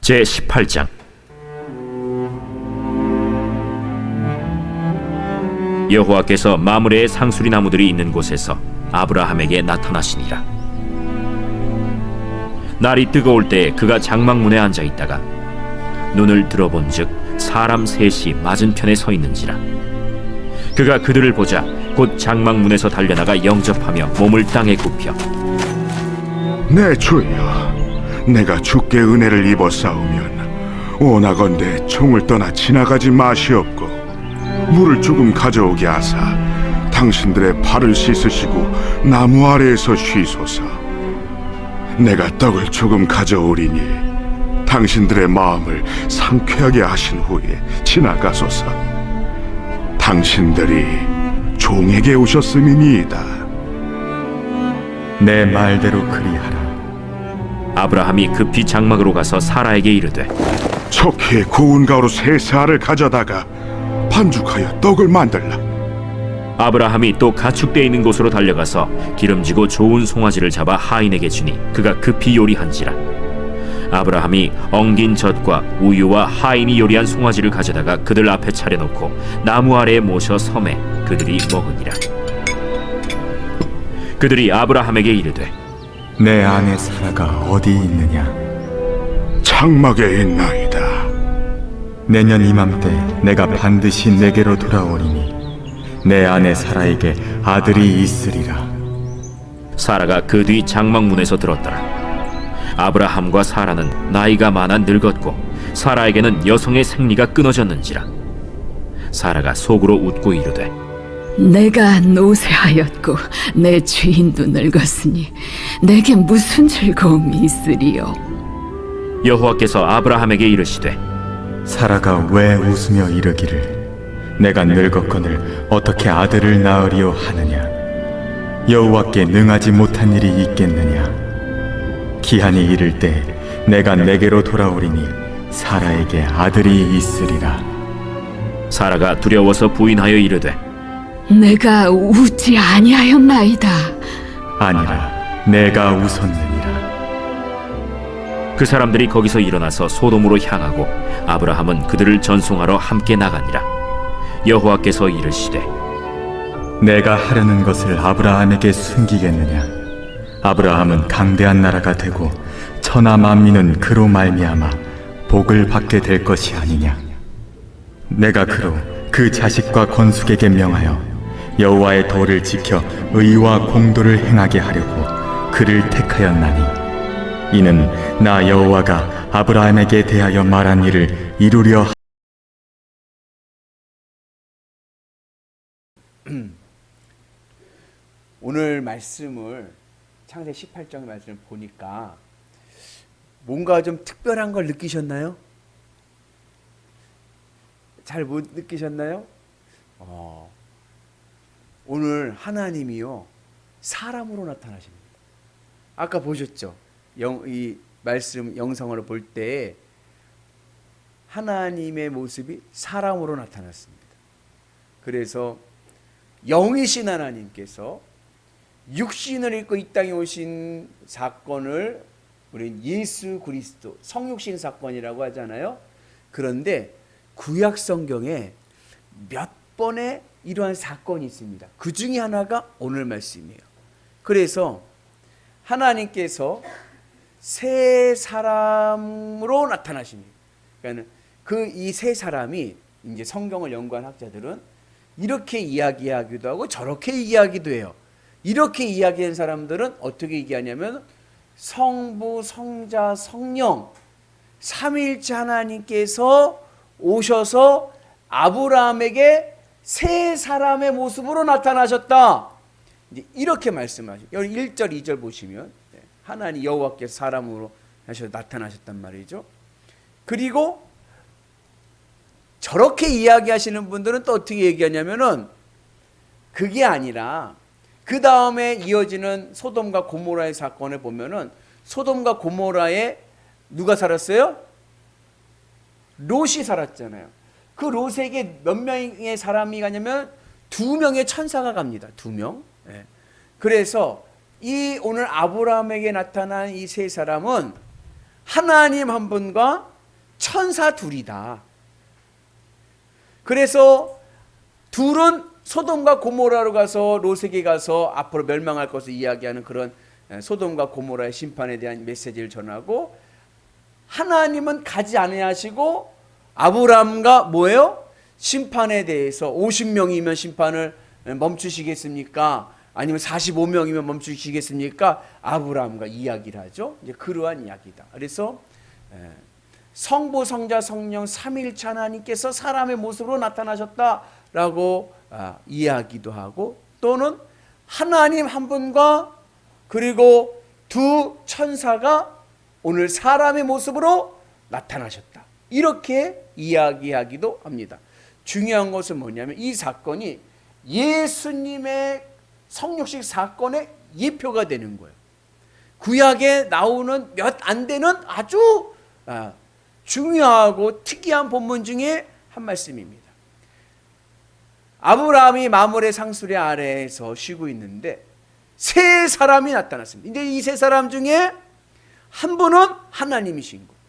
제18장. 여호와께서 마므레의 상수리 나무들이 있는 곳에서 아브라함에게 나타나시니라. 날이 뜨거울 때 그가 장막문에 앉아 있다가 눈을 들어본즉 사람 셋이 맞은편에 서 있는지라. 그가 그들을 보자 곧 장막문에서 달려나가 영접하며 몸을 땅에 굽혀 내 주여, 내가 주께 은혜를 입어 싸우면 원하건대 총을 떠나 지나가지 마시옵고 물을 조금 가져오게 하사 당신들의 발을 씻으시고 나무 아래에서 쉬소서. 내가 떡을 조금 가져오리니 당신들의 마음을 상쾌하게 하신 후에 지나가소서. 당신들이 종에게 오셨음이니이다. 내 말대로 그리하라. 아브라함이 급히 장막으로 가서 사라에게 이르되 척히 고운 가루 세 알을 가져다가 반죽하여 떡을 만들라. 아브라함이 또 가축대 있는 곳으로 달려가서 기름지고 좋은 송아지를 잡아 하인에게 주니 그가 급히 요리한지라. 아브라함이 엉긴 젖과 우유와 하인이 요리한 송아지를 가져다가 그들 앞에 차려놓고 나무 아래에 모셔 섬에 그들이 먹으니라. 그들이 아브라함에게 이르되 내 아내 사라가 어디 있느냐? 장막에 있나이다. 내년 이맘때 내가 반드시 내게로 돌아오리니 내 아내 사라에게 아들이 있으리라. 사라가 그 뒤 장막문에서 들었더라. 아브라함과 사라는 나이가 많아 늙었고 사라에게는 여성의 생리가 끊어졌는지라. 사라가 속으로 웃고 이르되 내가 노쇠하였고 내 주인도 늙었으니 내게 무슨 즐거움이 있으리요. 여호와께서 아브라함에게 이르시되 사라가 왜 웃으며 이르기를 내가 늙었거늘 어떻게 아들을 낳으리요 하느냐? 여호와께 능하지 못한 일이 있겠느냐? 기한이 이를 때 내가 내게로 돌아오리니 사라에게 아들이 있으리라. 사라가 두려워서 부인하여 이르되 내가 웃지 아니하였나이다. 아니라 내가 웃었느니라. 그 사람들이 거기서 일어나서 소돔으로 향하고 아브라함은 그들을 전송하러 함께 나가니라. 여호와께서 이르시되 내가 하려는 것을 아브라함에게 숨기겠느냐? 아브라함은 강대한 나라가 되고 천하 만민은 그로 말미암아 복을 받게 될 것이 아니냐? 내가 그로 그 자식과 건숙에게 명하여 여호와의 도를 지켜 의와 공도를 행하게 하려고 그를 택하였나니 이는 나 여호와가 아브라함에게 대하여 말한 일을 이루려 오늘 말씀을 창세기 18장 말씀을 보니까 뭔가 좀 특별한 걸 느끼셨나요? 잘 못 느끼셨나요? 오늘 하나님이요 사람으로 나타나십니다. 아까 보셨죠? 이 말씀 영상으로 볼 때 하나님의 모습이 사람으로 나타났습니다. 그래서 영이신 하나님께서 육신을 입고 이 땅에 오신 사건을 우리는 예수 그리스도 성육신 사건이라고 하잖아요. 그런데 구약 성경에 몇 번의 이러한 사건이 있습니다. 그 중에 하나가 오늘 말씀이에요. 그래서 하나님께서 세 사람으로 나타나십니다. 그러니까 그 이 세 사람이 이제 성경을 연구한 학자들은 이렇게 이야기하기도 하고 저렇게 이야기도 해요. 이렇게 이야기한 사람들은 어떻게 얘기하냐면 성부, 성자, 성령 삼위일체 하나님께서 오셔서 아브라함에게 세 사람의 모습으로 나타나셨다. 이제 이렇게 말씀하시죠. 1절, 2절 보시면 하나님 여호와께서 사람으로 하셔서 나타나셨단 말이죠. 그리고 저렇게 이야기하시는 분들은 또 어떻게 얘기하냐면은 그게 아니라 그 다음에 이어지는 소돔과 고모라의 사건을 보면은 소돔과 고모라에 누가 살았어요? 롯이 살았잖아요. 그 롯에게 몇 명의 사람이 가냐면 2명의 천사가 갑니다. 2명. 그래서 이 오늘 아브라함에게 나타난 이 세 사람은 하나님 한 분과 천사 둘이다. 그래서 둘은 소돔과 고모라로 가서 롯에게 가서 앞으로 멸망할 것을 이야기하는 그런 소돔과 고모라의 심판에 대한 메시지를 전하고, 하나님은 가지 아니하시고 아브라함과 뭐예요? 심판에 대해서 50명이면 심판을 멈추시겠습니까? 아니면 45명이면 멈추시겠습니까? 아브라함과 이야기를 하죠. 이제 그러한 이야기다. 그래서 성부, 성자, 성령 삼위일체 하나님께서 사람의 모습으로 나타나셨다라고 이야기도 하고, 또는 하나님 한 분과 그리고 두 천사가 오늘 사람의 모습으로 나타나셨다, 이렇게 이야기하기도 합니다. 중요한 것은 뭐냐면 이 사건이 예수님의 성육식 사건의 예표가 되는 거예요. 구약에 나오는 몇 안 되는 아주 중요하고 특이한 본문 중에 한 말씀입니다. 아브라함이 마물의 상수리 아래에서 쉬고 있는데 세 사람이 나타났습니다. 근데 이 세 사람 중에 한 분은 하나님이신 거예요.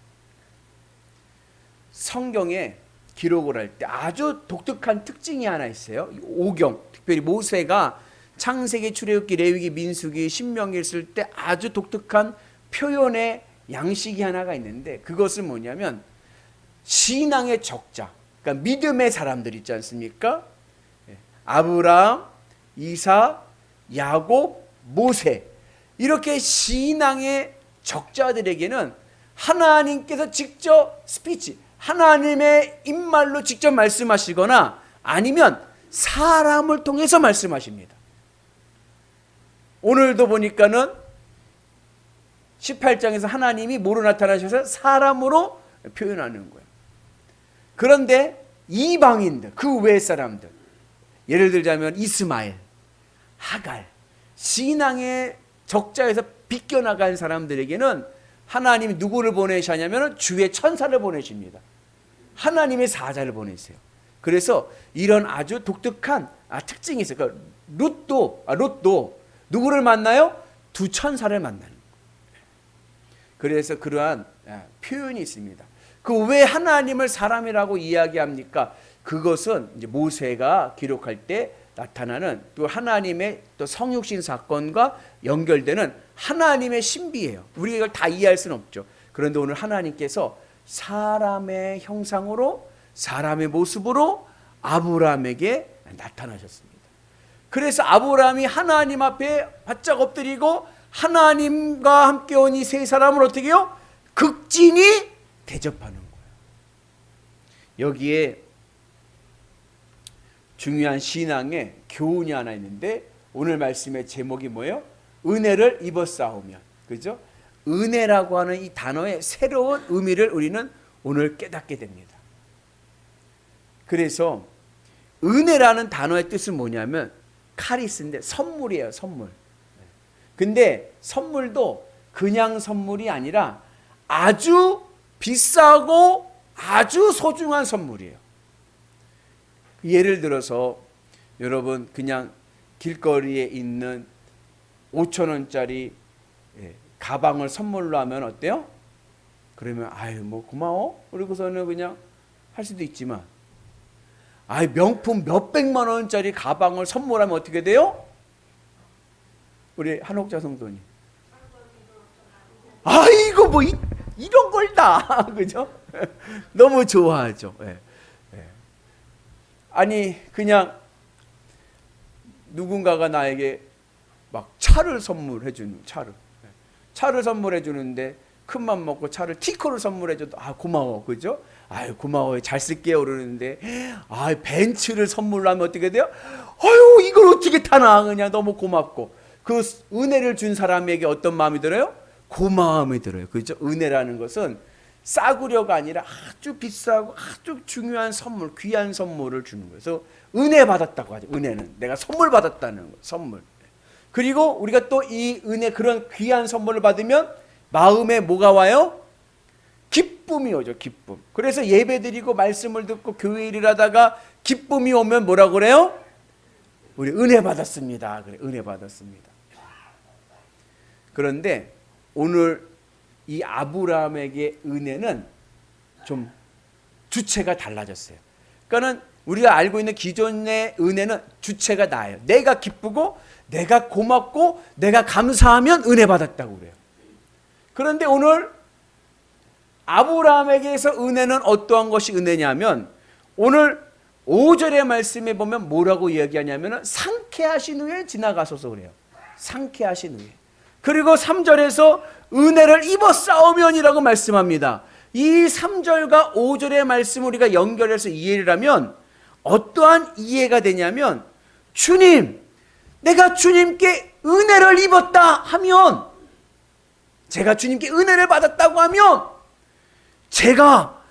성경에 기록을 할 때 아주 독특한 특징이 하나 있어요. 오경, 특별히 모세가 창세기, 출애굽기, 레위기, 민수기, 신명기를 쓸 때 아주 독특한 표현의 양식이 하나가 있는데, 그것은 뭐냐면 신앙의 적자, 그러니까 믿음의 사람들 있지 않습니까? 아브라함, 이삭, 야곱, 모세, 이렇게 신앙의 적자들에게는 하나님께서 직접 스피치, 하나님의 입말로 직접 말씀하시거나 아니면 사람을 통해서 말씀하십니다. 오늘도 보니까는 18장에서 하나님이 뭐로 나타나셔서 사람으로 표현하는 거예요. 그런데 이방인들, 그 외 사람들, 예를 들자면 이스마엘, 하갈, 신앙의 적자에서 비껴나간 사람들에게는 하나님이 누구를 보내시냐면 주의 천사를 보내십니다. 하나님의 사자를 보내세요. 그래서 이런 아주 독특한 특징이 있어요. 그러니까 롯도 누구를 만나요? 두 천사를 만나는 거예요. 그래서 그러한 표현이 있습니다. 그 왜 하나님을 사람이라고 이야기합니까? 그것은 이제 모세가 기록할 때 나타나는 또 하나님의 또 성육신 사건과 연결되는 하나님의 신비예요. 우리가 이걸 다 이해할 수는 없죠. 그런데 오늘 하나님께서 사람의 형상으로, 사람의 모습으로 아브라함에게 나타나셨습니다. 그래서 아브라함이 하나님 앞에 바짝 엎드리고 하나님과 함께 온 이 세 사람을 어떻게 해요? 극진히 대접하는 거예요. 여기에 중요한 신앙의 교훈이 하나 있는데, 오늘 말씀의 제목이 뭐예요? 은혜를 입었사오면. 그죠? 은혜라고 하는 이 단어의 새로운 의미를 우리는 오늘 깨닫게 됩니다. 그래서 은혜라는 단어의 뜻은 뭐냐면 카리스인데 선물이에요, 선물. 근데 선물도 그냥 선물이 아니라 아주 비싸고 아주 소중한 선물이에요. 예를 들어서 여러분 그냥 길거리에 있는 5,000원짜리 가방을 선물로 하면 어때요? 그러면 아유 뭐 고마워. 그리고서는 그냥 할 수도 있지만, 아유 명품 몇백만 원짜리 가방을 선물하면 어떻게 돼요? 우리 한옥자 성도님, 아이고 뭐 이런 걸 다 그죠? 너무 좋아하죠. 아니 그냥 누군가가 나에게 막 차를 선물해 주는, 차를 선물해 주는데 큰맘 먹고 차를 티코를 선물해 줘도 고마워, 그죠? 아유 고마워요, 잘 쓸게요 그러는데, 벤츠를 선물로 하면 어떻게 돼요? 아유 이걸 어떻게 타나, 그냥 너무 고맙고, 그 은혜를 준 사람에게 어떤 마음이 들어요? 고마움이 들어요. 그죠? 은혜라는 것은 싸구려가 아니라 아주 비싸고 아주 중요한 선물, 귀한 선물을 주는 거예요. 그래서 은혜 받았다고 하죠. 은혜는 내가 선물 받았다는 거예요. 선물. 그리고 우리가 또 이 은혜, 그런 귀한 선물을 받으면 마음에 뭐가 와요? 기쁨이 오죠. 기쁨. 그래서 예배드리고 말씀을 듣고 교회 일을 하다가 기쁨이 오면 뭐라고 그래요? 우리 은혜 받았습니다. 그래, 은혜 받았습니다. 그런데 오늘 이 아브라함에게 은혜는 좀 주체가 달라졌어요. 그러니까는 우리가 알고 있는 기존의 은혜는 주체가 나예요. 내가 기쁘고 내가 고맙고 내가 감사하면 은혜 받았다고 그래요. 그런데 오늘 아브라함에게서 은혜는 어떠한 것이 은혜냐면 오늘 5절의 말씀에 보면 뭐라고 이야기하냐면 상쾌하신 후에 지나가소서 그래요. 상쾌하신 후에. 그리고 3절에서 은혜를 입어 싸우면이라고 말씀합니다. 이 3절과 5절의 말씀을 우리가 연결해서 이해를 하면 어떠한 이해가 되냐면 주님, 내가 주님께 은혜를 입었다 하면 제가 주님께 은혜를 받았다고 하면 제가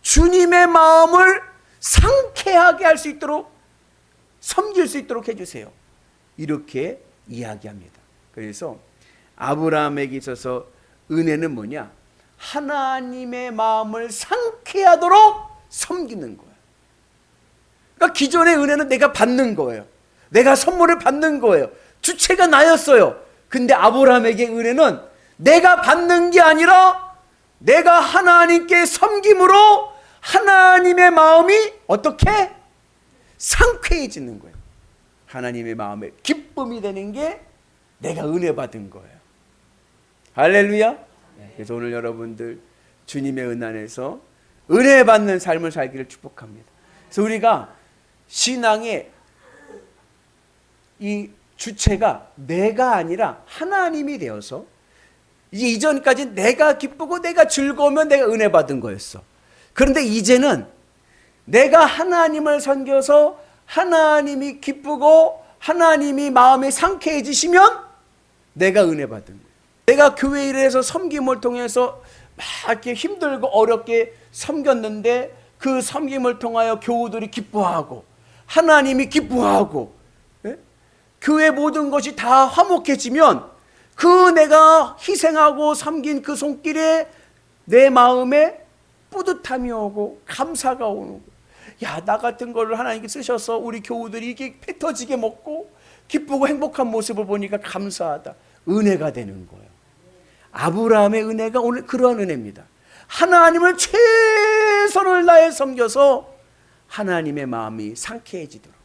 주님의 마음을 상쾌하게 할 수 있도록 섬길 수 있도록 해주세요. 이렇게 이야기합니다. 그래서 아브라함에게 있어서 은혜는 뭐냐? 하나님의 마음을 상쾌하도록 섬기는 거예요. 그러니까 기존의 은혜는 내가 받는 거예요. 내가 선물을 받는 거예요. 주체가 나였어요. 근데 아브라함에게 은혜는 내가 받는 게 아니라 내가 하나님께 섬김으로 하나님의 마음이 어떻게? 상쾌해지는 거예요. 하나님의 마음에 기쁨이 되는 게 내가 은혜 받은 거예요. 할렐루야. 그래서 오늘 여러분들 주님의 은 안에서 은혜 받는 삶을 살기를 축복합니다. 그래서 우리가 신앙의 이 주체가 내가 아니라 하나님이 되어서 이제 이전까지 내가 기쁘고 내가 즐거우면 내가 은혜 받은 거였어. 그런데 이제는 내가 하나님을 섬겨서 하나님이 기쁘고 하나님이 마음이 상쾌해지시면 내가 은혜 받은 거예요. 내가 교회 일에서 섬김을 통해서 막 이렇게 힘들고 어렵게 섬겼는데 그 섬김을 통하여 교우들이 기뻐하고 하나님이 기뻐하고 교회 모든 것이 다 화목해지면 그 내가 희생하고 섬긴 그 손길에 내 마음에 뿌듯함이 오고 감사가 오고 야, 나 같은 걸 하나님께 쓰셔서 우리 교우들이 이게 배 터지게 먹고 기쁘고 행복한 모습을 보니까 감사하다. 은혜가 되는 거예요. 아브라함의 은혜가 오늘 그러한 은혜입니다. 하나님을 최선을 다해 섬겨서 하나님의 마음이 상쾌해지도록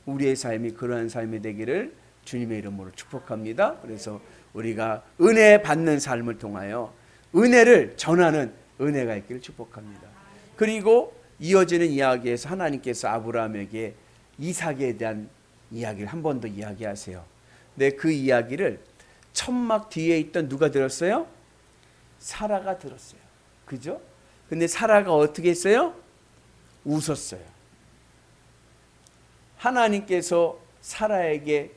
우리의 삶이 그러한 삶이 되기를 주님의 이름으로 축복합니다. 그래서 우리가 은혜 받는 삶을 통하여 은혜를 전하는 은혜가 있기를 축복합니다. 그리고 이어지는 이야기에서 하나님께서 아브라함에게 이삭에 대한 이야기를 한 번 더 이야기하세요. 근데 그 이야기를 천막 뒤에 있던 누가 들었어요? 사라가 들었어요. 그죠? 근데 사라가 어떻게 했어요? 웃었어요. 하나님께서 사라에게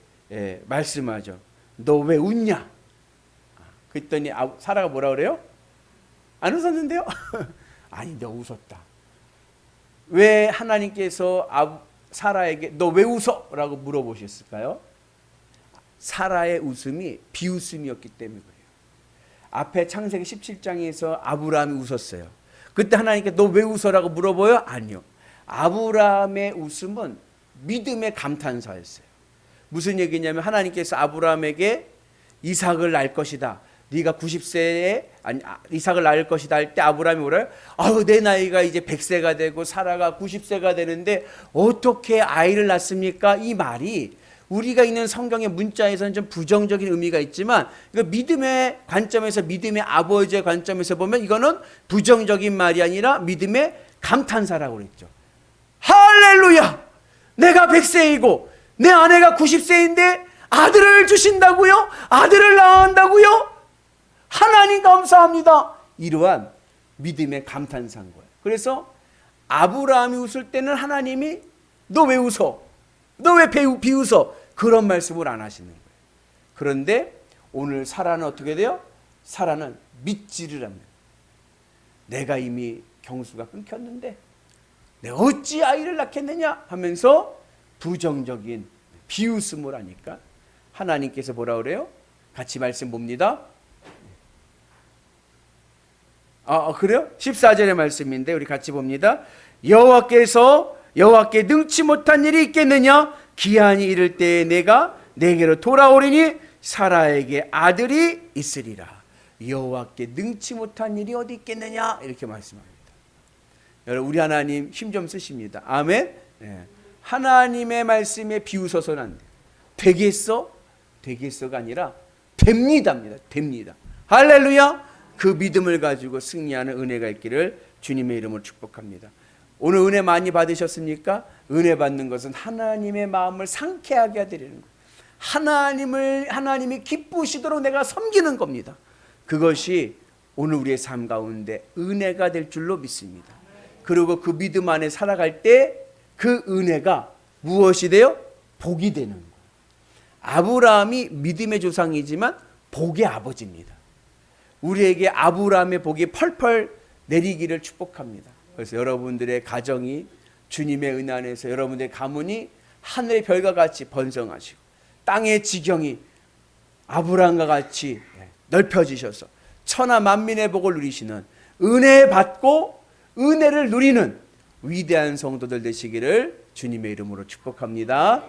말씀하죠. 너 왜 웃냐? 그랬더니 사라가 뭐라 그래요? 안 웃었는데요? 아니, 너 웃었다. 왜 하나님께서 사라에게 너 왜 웃어? 라고 물어보셨을까요? 사라의 웃음이 비웃음이었기 때문에 그래요. 앞에 창세기 17장에서 아브라함이 웃었어요. 그때 하나님께 너 왜 웃어? 라고 물어봐요? 아니요. 아브라함의 웃음은 믿음의 감탄사였어요. 무슨 얘기냐면 하나님께서 아브라함에게 이삭을 낳을 것이다. 네가 90세에 이삭을 낳을 것이다 할 때 아브라함이 뭐래요? 아유, 내 나이가 이제 100세가 되고 사라가 90세가 되는데 어떻게 아이를 낳습니까? 이 말이 우리가 있는 성경의 문자에서는 좀 부정적인 의미가 있지만 이거 믿음의 관점에서 믿음의 아버지의 관점에서 보면 이거는 부정적인 말이 아니라 믿음의 감탄사라고 그랬죠. 할렐루야! 내가 100세이고 내 아내가 90세인데 아들을 주신다고요? 아들을 낳는다고요? 하나님 감사합니다. 이러한 믿음의 감탄사인 거예요. 그래서 아브라함이 웃을 때는 하나님이 너 왜 웃어? 너 왜 비웃어? 그런 말씀을 안 하시는 거예요. 그런데 오늘 사라는 어떻게 돼요? 사라는 믿지를 합니다. 내가 이미 경수가 끊겼는데 내가 어찌 아이를 낳겠느냐 하면서 부정적인 비웃음을 하니까 하나님께서 뭐라 그래요? 같이 말씀 봅니다. 그래요? 14절의 말씀인데 우리 같이 봅니다. 여호와께 능치 못한 일이 있겠느냐? 기한이 이를 때에 내가 내게로 돌아오리니 사라에게 아들이 있으리라. 여호와께 능치 못한 일이 어디 있겠느냐? 이렇게 말씀합니다. 여러분 우리 하나님 힘 좀 쓰십니다. 아멘. 예. 하나님의 말씀에 비웃어서는 안 돼. 되겠어? 되겠어가 아니라 됩니다입니다. 됩니다. 할렐루야. 그 믿음을 가지고 승리하는 은혜가 있기를 주님의 이름으로 축복합니다. 오늘 은혜 많이 받으셨습니까? 은혜 받는 것은 하나님의 마음을 상쾌하게 해드리는 것. 하나님이 기쁘시도록 내가 섬기는 겁니다. 그것이 오늘 우리의 삶 가운데 은혜가 될 줄로 믿습니다. 그리고 그 믿음 안에 살아갈 때 그 은혜가 무엇이 돼요? 복이 되는 거예요. 아브라함이 믿음의 조상이지만 복의 아버지입니다. 우리에게 아브라함의 복이 펄펄 내리기를 축복합니다. 그래서 여러분들의 가정이 주님의 은혜 안에서 여러분들의 가문이 하늘의 별과 같이 번성하시고 땅의 지경이 아브라함과 같이 넓혀지셔서 천하 만민의 복을 누리시는 은혜 받고 은혜를 누리는 위대한 성도들 되시기를 주님의 이름으로 축복합니다.